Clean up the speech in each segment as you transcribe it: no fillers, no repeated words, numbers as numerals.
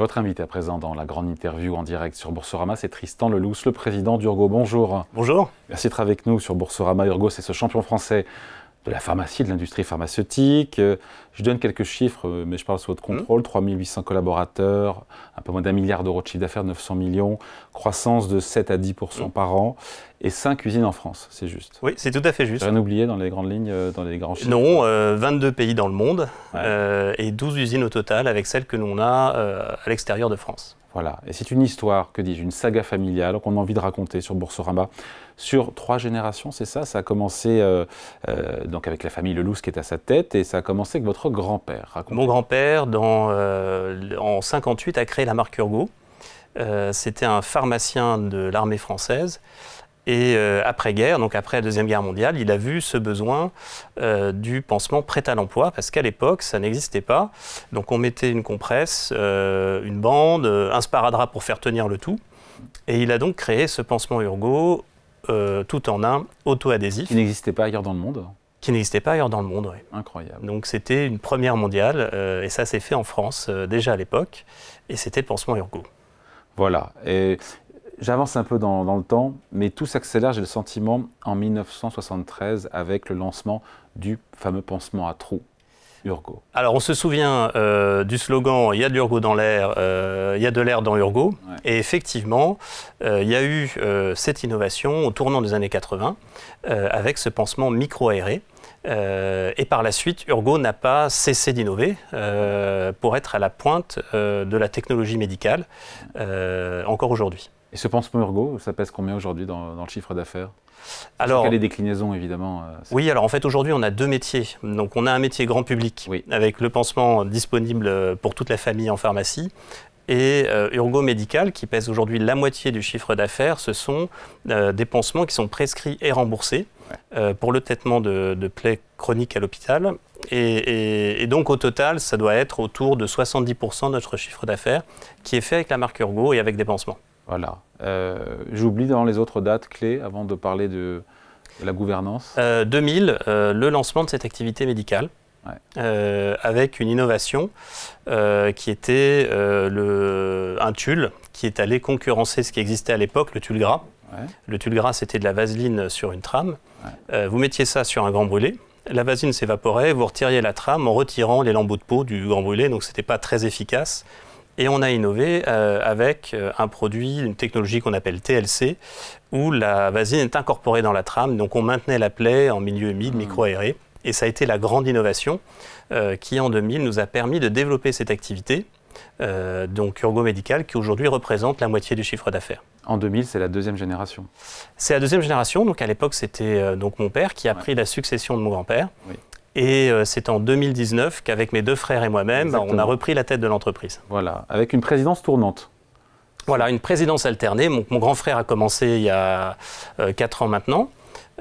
Votre invité à présent dans la grande interview en direct sur Boursorama, c'est Tristan Lelousse, le président d'Urgo. Bonjour. Bonjour. Merci d'être avec nous sur Boursorama. Urgo, c'est ce champion français de la pharmacie, de l'industrie pharmaceutique. Je donne quelques chiffres, mais je parle sous votre contrôle. 3800 collaborateurs, un peu moins d'1 milliard d'euros de chiffre d'affaires, 900 millions, croissance de 7 à 10% par an, et 5 usines en France, c'est juste. Oui, c'est tout à fait juste. J'ai rien oublié dans les grandes lignes, dans les grands chiffres? Non, 22 pays dans le monde, et 12 usines au total, avec celles que l'on a à l'extérieur de France. Voilà, et c'est une histoire, que dis-je, une saga familiale qu'on a envie de raconter sur Boursorama. Sur 3 générations, c'est ça? Ça a commencé donc avec la famille Lelousse qui est à sa tête, et ça a commencé avec votre grand-père. Mon grand-père, en 58, a créé la marque Urgo. C'était un pharmacien de l'armée française. Et après-guerre, donc après la Deuxième Guerre mondiale, il a vu ce besoin du pansement prêt à l'emploi, parce qu'à l'époque, ça n'existait pas. Donc on mettait une compresse, une bande, un sparadrap pour faire tenir le tout. Et il a donc créé ce pansement Urgo, tout en un, auto-adhésif. Qui n'existait pas ailleurs dans le monde? Qui n'existait pas ailleurs dans le monde, oui. Incroyable. Donc c'était une première mondiale, et ça s'est fait en France déjà à l'époque, et c'était le pansement Urgo. Voilà. Et j'avance un peu dans le temps, mais tout s'accélère, j'ai le sentiment, en 1973, avec le lancement du fameux pansement à trous, Urgo. Alors on se souvient du slogan « Il y a de l'Urgo dans l'air, il y a de l'air dans Urgo ». Et effectivement, il y a eu cette innovation au tournant des années 80, avec ce pansement micro-aéré. Et par la suite, Urgo n'a pas cessé d'innover pour être à la pointe de la technologie médicale, encore aujourd'hui. Et ce pansement Urgo, ça pèse combien aujourd'hui dans le chiffre d'affaires? Alors, il y a des déclinaisons, évidemment. Oui, alors en fait, aujourd'hui, on a 2 métiers. Donc, on a un métier grand public, avec le pansement disponible pour toute la famille en pharmacie. Et Urgo Médical, qui pèse aujourd'hui la moitié du chiffre d'affaires, ce sont des pansements qui sont prescrits et remboursés pour le traitement de plaies chroniques à l'hôpital. Et donc, au total, ça doit être autour de 70% de notre chiffre d'affaires qui est fait avec la marque Urgo et avec des pansements. Voilà. J'oublie dans les autres dates clés, avant de parler de la gouvernance. 2000, le lancement de cette activité médicale, avec une innovation qui était un tulle qui est allé concurrencer ce qui existait à l'époque, le tulle gras. Le tulle gras, c'était de la vaseline sur une trame. Vous mettiez ça sur un grand brûlé. La vaseline s'évaporait, vous retiriez la trame en retirant les lambeaux de peau du grand brûlé, donc ce n'était pas très efficace. Et on a innové avec un produit, une technologie qu'on appelle TLC, où la vaseline est incorporée dans la trame, donc on maintenait la plaie en milieu humide, micro-aéré. Et ça a été la grande innovation qui, en 2000, nous a permis de développer cette activité, donc Urgo Médical, qui aujourd'hui représente la moitié du chiffre d'affaires. En 2000, c'est la 2e génération. C'est la 2e génération, donc à l'époque, c'était donc mon père qui a pris la succession de mon grand-père. Et c'est en 2019 qu'avec mes 2 frères et moi-même, on a repris la tête de l'entreprise. Voilà, avec une présidence tournante. Voilà, une présidence alternée. Mon grand frère a commencé il y a 4 ans maintenant.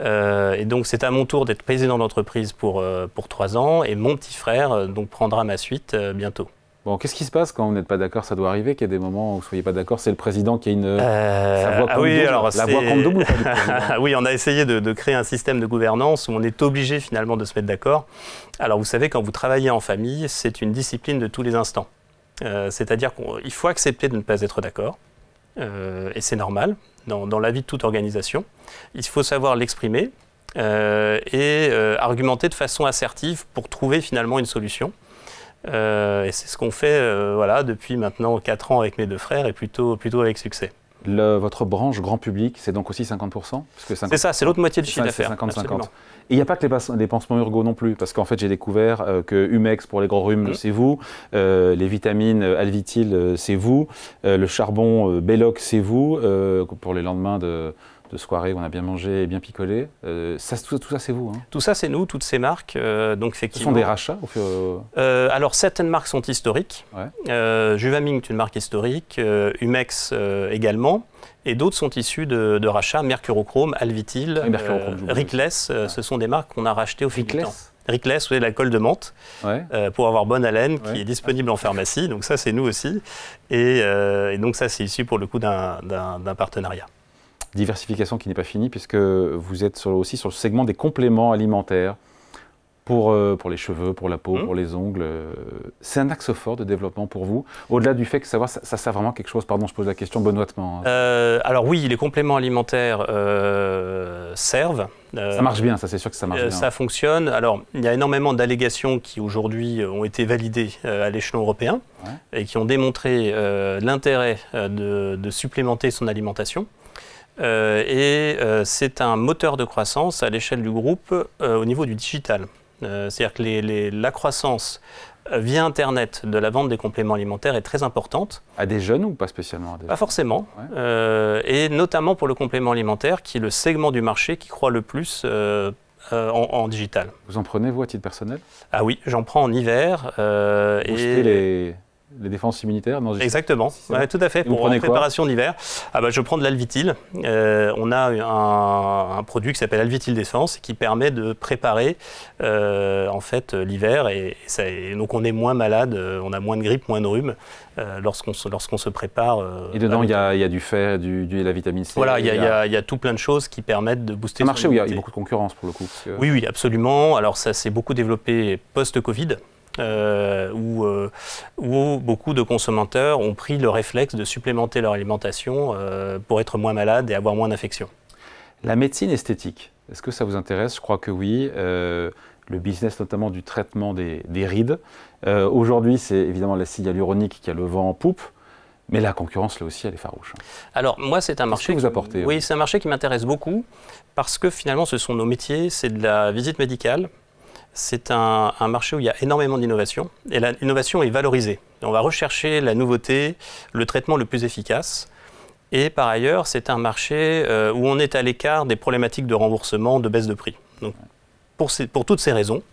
Et donc c'est à mon tour d'être président d'entreprise pour 3 ans. Et mon petit frère donc, prendra ma suite bientôt. Bon, qu'est-ce qui se passe quand vous n'êtes pas d'accord? Ça doit arriver qu'il y a des moments où vous ne soyez pas d'accord. C'est le président qui a sa voix compte double. Alors, la voix compte double ou pas du président? Oui, on a essayé de créer un système de gouvernance où on est obligé finalement de se mettre d'accord. Alors vous savez, quand vous travaillez en famille, c'est une discipline de tous les instants. C'est-à-dire qu'il faut accepter de ne pas être d'accord. Et c'est normal dans la vie de toute organisation. Il faut savoir l'exprimer et argumenter de façon assertive pour trouver finalement une solution. Et c'est ce qu'on fait voilà, depuis maintenant 4 ans avec mes 2 frères et plutôt avec succès. Votre branche grand public, c'est donc aussi 50%? C'est ça, c'est l'autre moitié du chiffre d'affaires. 50-50. Et il n'y a pas que les pansements Urgo non plus, parce qu'en fait j'ai découvert que Humex pour les gros rhumes, c'est vous, les vitamines Alvitil, c'est vous, le charbon Belloc, c'est vous, pour les lendemains de soirée où on a bien mangé et bien picolé. Tout ça c'est vous, hein? Tout ça c'est nous, toutes ces marques. Donc effectivement. Ce sont des rachats alors certaines marques sont historiques. Juvaming est une marque historique, Humex également. Et d'autres sont issus de rachats, Mercurochrome, Alvitil, Rickless. Ce sont des marques qu'on a rachetées au fil du temps. Rickless, vous avez l'alcool de menthe, pour avoir bonne haleine, qui est disponible en pharmacie. Donc ça c'est nous aussi. Et donc ça c'est issu pour le coup d'un partenariat. Diversification qui n'est pas finie puisque vous êtes aussi sur le segment des compléments alimentaires. pour les cheveux, pour la peau, pour les ongles. C'est un axe fort de développement pour vous, au-delà du fait que ça sert vraiment à quelque chose. Pardon, je pose la question benoîtement. Alors oui, les compléments alimentaires servent. Ça marche bien, ça c'est sûr que ça marche bien. Ça fonctionne. Alors, il y a énormément d'allégations qui aujourd'hui ont été validées à l'échelon européen et qui ont démontré l'intérêt de supplémenter son alimentation. C'est un moteur de croissance à l'échelle du groupe au niveau du digital. C'est-à-dire que la croissance via Internet de la vente des compléments alimentaires est très importante. À des jeunes ou pas spécialement? Pas forcément. Et notamment pour le complément alimentaire, qui est le segment du marché qui croît le plus en digital. Vous en prenez, vous, à titre personnel? Ah oui, j'en prends en hiver. Booster les défenses immunitaires? Non, exactement, tout à fait. Pour en préparation d'hiver, je prends de l'Alvitil. On a un produit qui s'appelle Alvitil Défense qui permet de préparer en fait l'hiver et donc on est moins malade, on a moins de grippe, moins de rhume lorsqu'on se prépare. Et dedans il y a du fer, de la vitamine C. Voilà, il y a tout plein de choses qui permettent de booster. C'est un marché où il y a beaucoup de concurrence pour le coup. Oui, absolument. Alors ça s'est beaucoup développé post-Covid. Où beaucoup de consommateurs ont pris le réflexe de supplémenter leur alimentation pour être moins malades et avoir moins d'infections. La médecine esthétique, est-ce que ça vous intéresse? Je crois que oui. Le business notamment du traitement des rides. Aujourd'hui, c'est évidemment l'acide hyaluronique qui a le vent en poupe. Mais la concurrence, là aussi, elle est farouche. Alors, moi, c'est un marché. Qu'est-ce que vous apportez? Oui, c'est un marché qui m'intéresse beaucoup parce que finalement, ce sont nos métiers, c'est de la visite médicale. C'est un marché où il y a énormément d'innovation et l'innovation est valorisée. On va rechercher la nouveauté, le traitement le plus efficace. Et par ailleurs, c'est un marché où on est à l'écart des problématiques de remboursement, de baisse de prix. Donc, pour toutes ces raisons,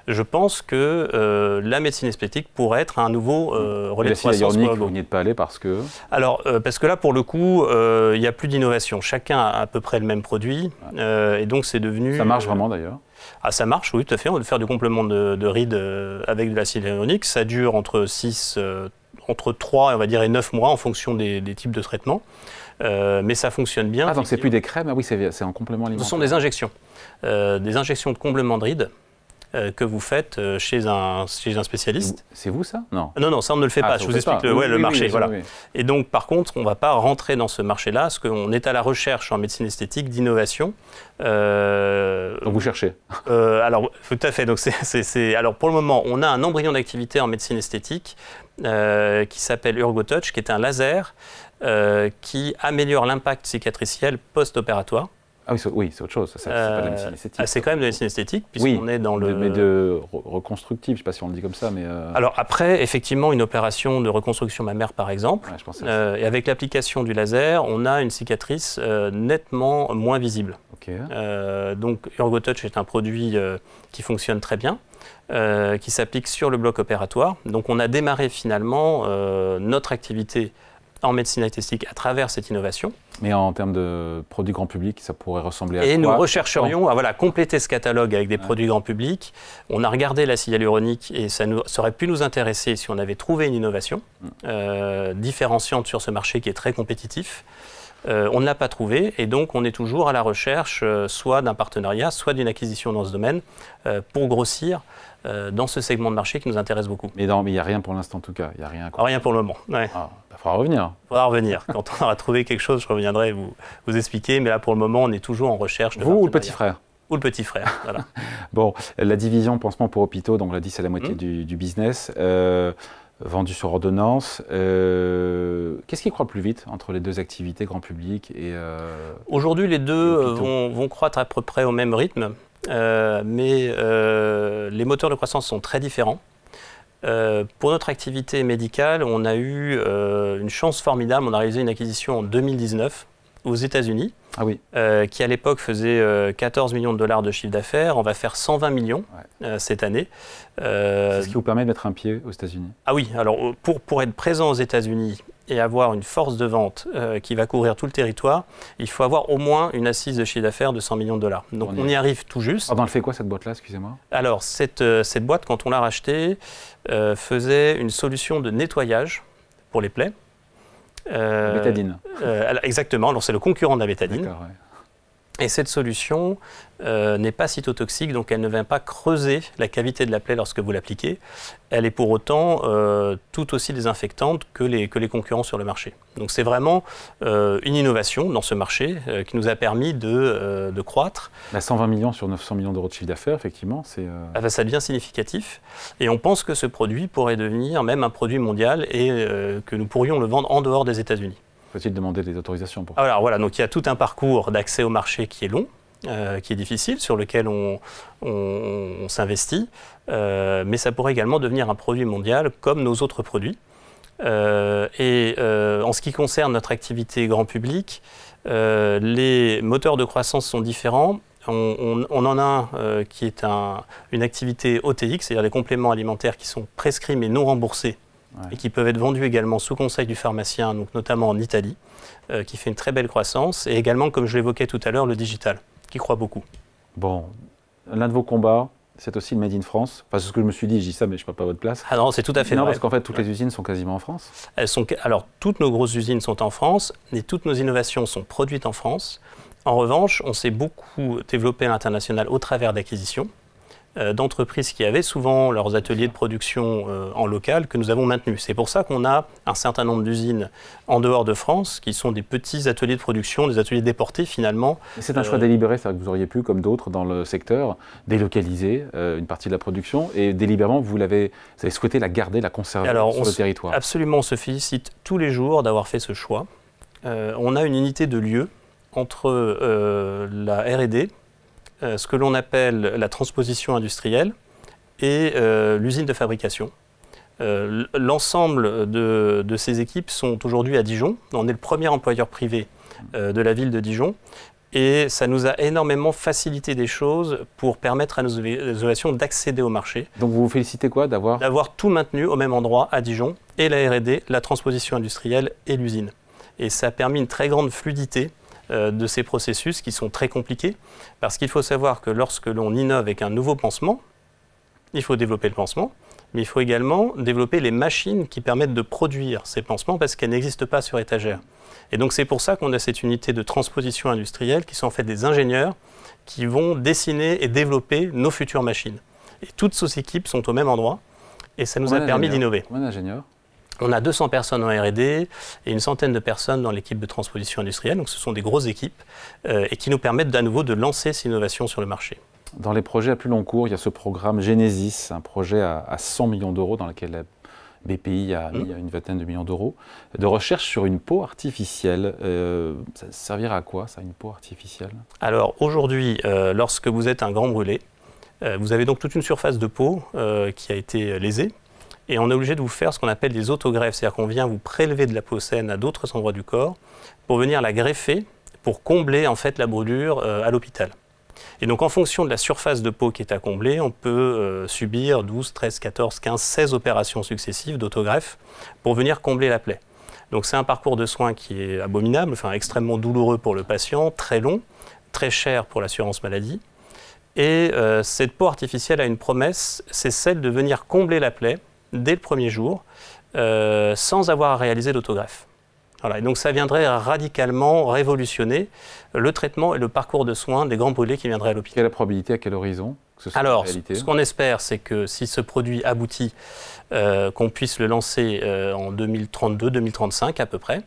je pense que la médecine esthétique pourrait être un nouveau relais de croissance. Vous n'y êtes pas allé parce que... Alors, parce que là, pour le coup, il n'y a plus d'innovation. Chacun a à peu près le même produit. Et donc, c'est devenu... Ça marche vraiment, d'ailleurs? Ah, ça marche, oui, tout à fait. On va faire du complément de rides avec de l'acide hyaluronique. Ça dure entre 3 on va dire, et 9 mois en fonction des types de traitements. Mais ça fonctionne bien. Ah, donc c'est plus des crèmes, ah oui, c'est un complément alimentaire. Ce sont des injections. Des injections de comblement de rides que vous faites chez un spécialiste. C'est vous ça? Non. Non, ça on ne le fait pas. Je vous explique le marché. Voilà. Oui. Et donc par contre, on ne va pas rentrer dans ce marché-là parce qu'on est à la recherche en médecine esthétique d'innovation. Donc vous cherchez? Alors tout à fait. Donc alors pour le moment, on a un embryon d'activité en médecine esthétique qui s'appelle UrgoTouch, qui est un laser qui améliore l'impact cicatriciel post-opératoire. Ah oui, c'est autre chose, c'est pas de la médecine esthétique. C'est quand même de la médecine esthétique, puisqu'on est dans le... Mais de reconstructive, je ne sais pas si on le dit comme ça, mais... Alors après, effectivement, une opération de reconstruction mammaire, par exemple, je pensais et avec l'application du laser, on a une cicatrice nettement moins visible. Donc UrgoTouch est un produit qui fonctionne très bien, qui s'applique sur le bloc opératoire. Donc on a démarré finalement notre activité en médecine esthétique à travers cette innovation. Mais en termes de produits grand public, ça pourrait ressembler à quoi? Et nous rechercherions à compléter ce catalogue avec des produits grand public. On a regardé l'acide hyaluronique et ça aurait pu nous intéresser si on avait trouvé une innovation différenciante sur ce marché qui est très compétitif. On ne l'a pas trouvé et donc on est toujours à la recherche soit d'un partenariat, soit d'une acquisition dans ce domaine pour grossir dans ce segment de marché qui nous intéresse beaucoup. Mais il n'y a rien pour l'instant en tout cas, il n'y a rien. Rien pour le moment. Ouais. Il faudra revenir. Il faudra revenir. Quand on aura trouvé quelque chose, je reviendrai vous expliquer. Mais là pour le moment, on est toujours en recherche de Vous ou le petit frère? Ou le petit frère, voilà. Bon, la division pansement pour hôpitaux, donc on l'a dit, c'est la moitié du business. Vendu sur ordonnance. Qu'est-ce qui croît le plus vite entre les deux activités, grand public et aujourd'hui, les deux vont croître à peu près au même rythme, mais les moteurs de croissance sont très différents. Pour notre activité médicale, on a eu une chance formidable. On a réalisé une acquisition en 2019 aux États-Unis, qui à l'époque faisait 14 millions de dollars de chiffre d'affaires. On va faire 120 millions cette année. C'est ce qui vous permet de mettre un pied aux États-Unis? Ah oui, alors pour être présent aux États-Unis et avoir une force de vente qui va couvrir tout le territoire, il faut avoir au moins une assise de chiffre d'affaires de 100 millions de dollars. Donc on y arrive tout juste. Pardon, elle fait quoi cette boîte-là, excusez-moi? Alors cette boîte, quand on l'a rachetée, faisait une solution de nettoyage pour les plaies. Bétadine. Exactement, alors c'est le concurrent de la bétadine. Et cette solution n'est pas cytotoxique, donc elle ne vient pas creuser la cavité de la plaie lorsque vous l'appliquez. Elle est pour autant tout aussi désinfectante que les concurrents sur le marché. Donc c'est vraiment une innovation dans ce marché qui nous a permis de croître. 120 millions sur 900 millions d'euros de chiffre d'affaires, effectivement, c'est... Ça devient significatif. Et on pense que ce produit pourrait devenir même un produit mondial et que nous pourrions le vendre en dehors des États-Unis. Faut-il demander des autorisations pour ça? Alors voilà, donc il y a tout un parcours d'accès au marché qui est long, qui est difficile, sur lequel on s'investit, mais ça pourrait également devenir un produit mondial comme nos autres produits. En ce qui concerne notre activité grand public, les moteurs de croissance sont différents. On en a un qui est une activité OTX, c'est-à-dire des compléments alimentaires qui sont prescrits mais non remboursés. Ouais. Et qui peuvent être vendus également sous conseil du pharmacien, donc notamment en Italie, qui fait une très belle croissance, et également, comme je l'évoquais tout à l'heure, le digital, qui croît beaucoup. Bon, l'un de vos combats, c'est aussi le Made in France. Enfin, c'est ce que je me suis dit, je dis ça, mais je ne parle pas à votre place. Ah non, c'est tout à fait vrai. Non, parce qu'en fait, toutes les usines sont quasiment en France. Alors, toutes nos grosses usines sont en France, et toutes nos innovations sont produites en France. En revanche, on s'est beaucoup développé à l'international au travers d'acquisitions d'entreprises qui avaient souvent leurs ateliers de production en local que nous avons maintenus. C'est pour ça qu'on a un certain nombre d'usines en dehors de France qui sont des petits ateliers de production, des ateliers déportés finalement. C'est un choix délibéré, c'est-à-dire que vous auriez pu, comme d'autres dans le secteur, délocaliser une partie de la production et délibérément vous avez souhaité la garder, la conserver sur le territoire. Absolument, on se félicite tous les jours d'avoir fait ce choix. On a une unité de lieu entre la R&D, ce que l'on appelle la transposition industrielle et l'usine de fabrication. L'ensemble de ces équipes sont aujourd'hui à Dijon. On est le premier employeur privé de la ville de Dijon et ça nous a énormément facilité des choses pour permettre à nos innovations d'accéder au marché. Donc vous vous félicitez quoi d'avoir tout maintenu au même endroit à Dijon, et la R&D, la transposition industrielle et l'usine. Et ça a permis une très grande fluidité de ces processus qui sont très compliqués, parce qu'il faut savoir que lorsque l'on innove avec un nouveau pansement, il faut développer le pansement, mais il faut également développer les machines qui permettent de produire ces pansements parce qu'elles n'existent pas sur étagère. Et donc c'est pour ça qu'on a cette unité de transposition industrielle qui sont en fait des ingénieurs qui vont dessiner et développer nos futures machines. Et toutes ces équipes sont au même endroit et ça nous a permis d'innover. Combien d'ingénieurs ? On a 200 personnes en R&D et une centaine de personnes dans l'équipe de transposition industrielle. Donc ce sont des grosses équipes et qui nous permettent à nouveau de lancer ces innovations sur le marché. Dans les projets à plus long cours, il y a ce programme Genesis, un projet à 100 millions d'euros dans lequel la BPI a mis une vingtaine de millions d'euros, de recherche sur une peau artificielle. Ça servira à quoi, ça, une peau artificielle? Alors aujourd'hui, lorsque vous êtes un grand brûlé, vous avez donc toute une surface de peau qui a été lésée. Et on est obligé de vous faire ce qu'on appelle des autogreffes, c'est-à-dire qu'on vient vous prélever de la peau saine à d'autres endroits du corps pour venir la greffer, pour combler en fait la brûlure à l'hôpital. Et donc en fonction de la surface de peau qui est à combler, on peut subir 12, 13, 14, 15, 16 opérations successives d'autogreffe pour venir combler la plaie. Donc c'est un parcours de soins qui est abominable, enfin extrêmement douloureux pour le patient, très long, très cher pour l'assurance maladie. Et cette peau artificielle a une promesse, c'est celle de venir combler la plaie dès le premier jour, sans avoir à réaliser l'autogreffe. Voilà, et donc ça viendrait radicalement révolutionner le traitement et le parcours de soins des grands brûlés qui viendraient à l'hôpital. Quelle est la probabilité, à quel horizon que ce soit Alors, une réalité? ce qu'on espère, c'est que si ce produit aboutit, qu'on puisse le lancer en 2032-2035 à peu près.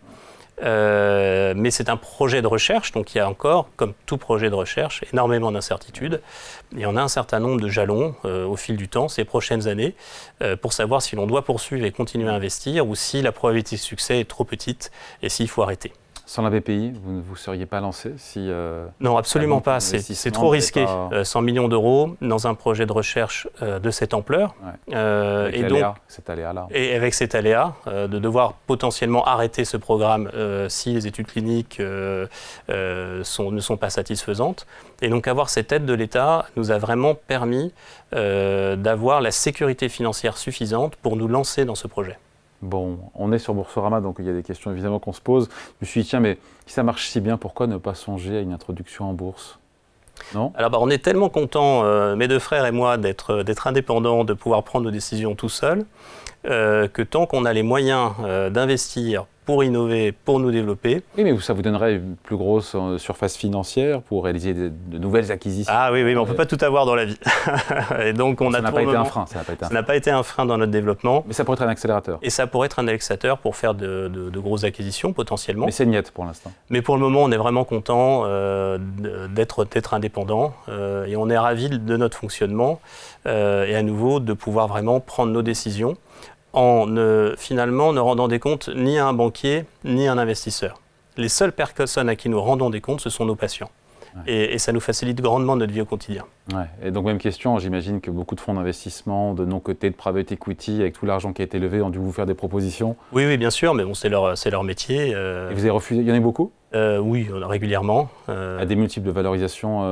Mais c'est un projet de recherche, donc il y a encore, comme tout projet de recherche, énormément d'incertitudes. Et on a un certain nombre de jalons au fil du temps, ces prochaines années, pour savoir si l'on doit poursuivre et continuer à investir ou si la probabilité de succès est trop petite et s'il faut arrêter. Sans la BPI, vous ne vous seriez pas lancé si Non, absolument pas. C'est trop risqué. 100 millions d'euros dans un projet de recherche de cette ampleur. Ouais. Avec cet aléa-là. Et avec cet aléa, de devoir potentiellement arrêter ce programme si les études cliniques ne sont pas satisfaisantes. Et donc avoir cette aide de l'État nous a vraiment permis d'avoir la sécurité financière suffisante pour nous lancer dans ce projet. Bon, on est sur Boursorama, donc il y a des questions évidemment qu'on se pose. Je me suis dit, tiens, mais si ça marche si bien, pourquoi ne pas songer à une introduction en bourse? Non? Alors on est tellement contents, mes deux frères et moi, d'être indépendants, de pouvoir prendre nos décisions tout seuls, que tant qu'on a les moyens d'investir pour innover, pour nous développer. Oui, mais ça vous donnerait une plus grosse surface financière pour réaliser de nouvelles acquisitions. Ah oui, mais on ne peut pas tout avoir dans la vie. Et donc, ça n'a pas été un frein. Ça n'a pas été un frein dans notre développement. Mais ça pourrait être un accélérateur. Et ça pourrait être un accélérateur pour faire de grosses acquisitions, potentiellement. Mais c'est niette pour l'instant. Mais pour le moment, on est vraiment content d'être indépendant. Et on est ravis de notre fonctionnement. Et à nouveau, de pouvoir vraiment prendre nos décisions en finalement ne rendant des comptes ni à un banquier, ni à un investisseur. Les seules personnes à qui nous rendons des comptes, ce sont nos patients. Ouais. Et ça nous facilite grandement notre vie au quotidien. Ouais. Et donc même question, j'imagine que beaucoup de fonds d'investissement, de non-cotés, de private equity, avec tout l'argent qui a été levé, ont dû vous faire des propositions. Oui, bien sûr, mais bon, c'est leur métier. Et vous avez refusé, il y en a beaucoup? Oui, régulièrement. À des multiples de valorisation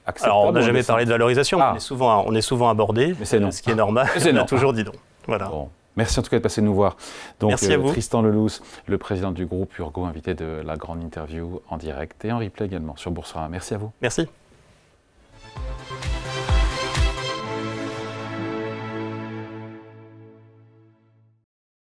acceptables? Alors on n'a jamais parlé de valorisation, mais on est souvent abordé, mais c'est non. Ce qui est normal, on a toujours dit non. Voilà. Bon. Merci en tout cas de passer nous voir. Donc, merci à vous. Tristan Lelousse, le président du groupe Urgo, invité de la grande interview en direct et en replay également sur Boursorama. Merci à vous. Merci.